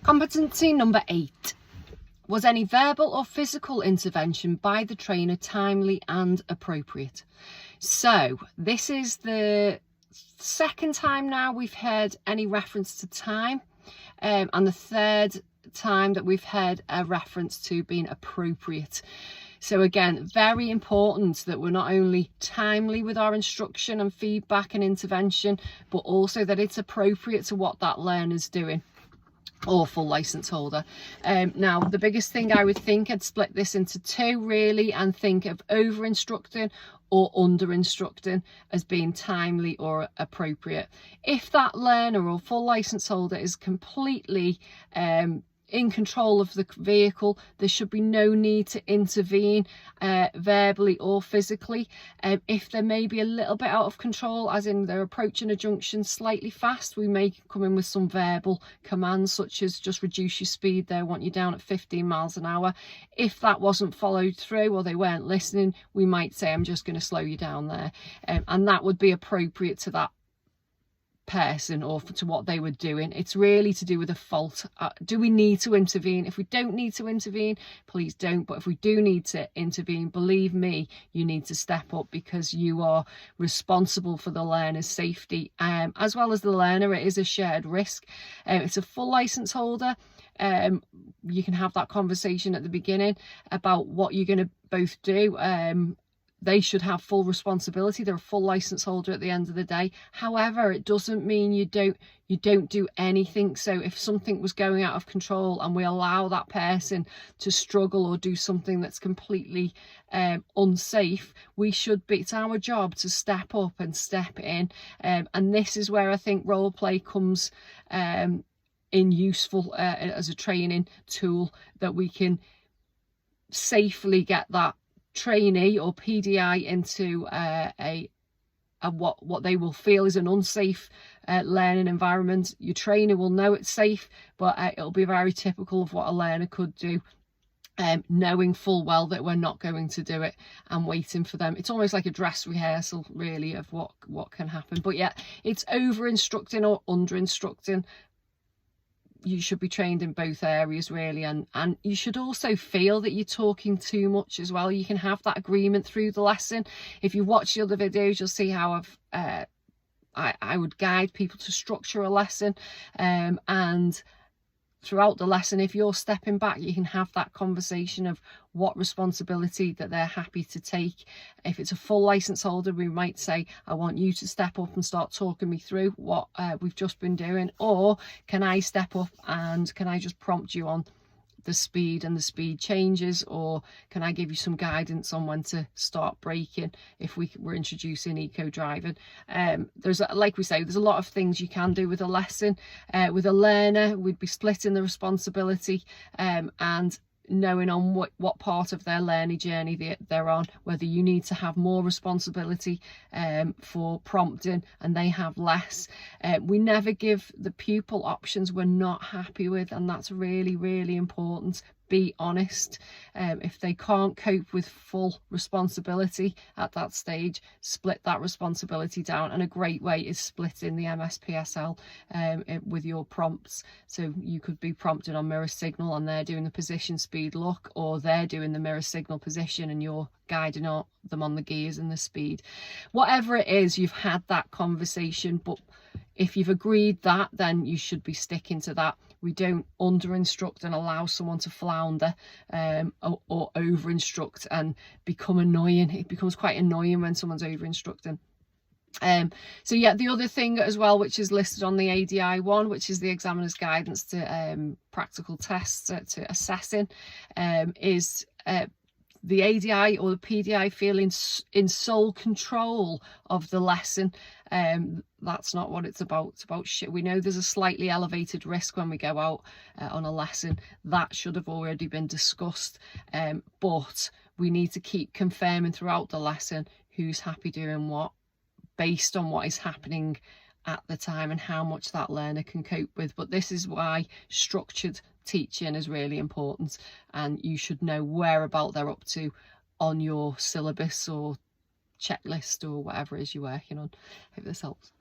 Competency number 8. Was any verbal or physical intervention by the trainer timely and appropriate? So this is the second time now we've heard any reference to time, and the third time that we've heard a reference to being appropriate. So again, very important that we're not only timely with our instruction and feedback and intervention, but also that it's appropriate to what that learner's doing or full license holder. Now, the biggest thing I would think, I'd split this into two really, and think of over instructing or under instructing as being timely or appropriate. If that learner or full license holder is completely in control of the vehicle, there should be no need to intervene verbally or physically. If they may be a little bit out of control, as in they're approaching a junction slightly fast, we may come in with some verbal commands such as just reduce your speed there, want you down at 15 miles an hour. If that wasn't followed through or they weren't listening, we might say, I'm just going to slow you down there, and that would be appropriate to that person or to what they were doing. It's really to do with a fault. Do we need to intervene? If we don't need to intervene, please don't. But if we do need to intervene, believe me, you need to step up, because you are responsible for the learner's safety, as well as the learner. It is a shared risk. It's a full license holder. You can have that conversation at the beginning about what you're going to both do. They should have full responsibility. They're a full license holder at the end of the day. However, it doesn't mean you don't do anything. So if something was going out of control and we allow that person to struggle or do something that's completely unsafe, it's our job to step up and step in. And this is where I think role play comes in useful as a training tool, that we can safely get that trainee or PDI into what they will feel is an unsafe learning environment. Your trainer will know it's safe, but it'll be very typical of what a learner could do, knowing full well that we're not going to do it and waiting for them. It's almost like a dress rehearsal really of what can happen. But yeah, it's over instructing or under instructing. You should be trained in both areas really, and you should also feel that you're talking too much as well. You can have that agreement through the lesson. If you watch the other videos, you'll see how I would guide people to structure a lesson, and throughout the lesson, if you're stepping back, you can have that conversation of what responsibility that they're happy to take. If it's a full license holder, we might say, I want you to step up and start talking me through what we've just been doing, or can I step up and can I just prompt you on the speed and the speed changes, or can I give you some guidance on when to start braking if we're introducing eco driving. There's, like we say, there's a lot of things you can do with a lesson. With a learner, we'd be splitting the responsibility and knowing on what part of their learning journey they're on, whether you need to have more responsibility for prompting and they have less. We never give the pupil options we're not happy with, and that's really, really important. Be honest. If they can't cope with full responsibility at that stage, split that responsibility down, and a great way is splitting the MSPSL with your prompts. So you could be prompted on mirror signal and they're doing the position, speed, look, or they're doing the mirror signal position and you're guiding them on the gears and the speed. Whatever it is, you've had that conversation, but if you've agreed that, then you should be sticking to that. We don't under instruct and allow someone to flounder or over instruct and become annoying. It becomes quite annoying when someone's over instructing. So yeah, the other thing as well, which is listed on the ADI one, which is the examiner's guidance to practical tests to assessing, is the ADI or the PDI feeling in sole control of the lesson. That's not what it's about. It's about shit. We know there's a slightly elevated risk when we go out on a lesson. That should have already been discussed, but we need to keep confirming throughout the lesson who's happy doing what, based on what is happening at the time and how much that learner can cope with. But this is why structured teaching is really important, and you should know whereabout they're up to on your syllabus or checklist or whatever it is you're working on. Hope this helps.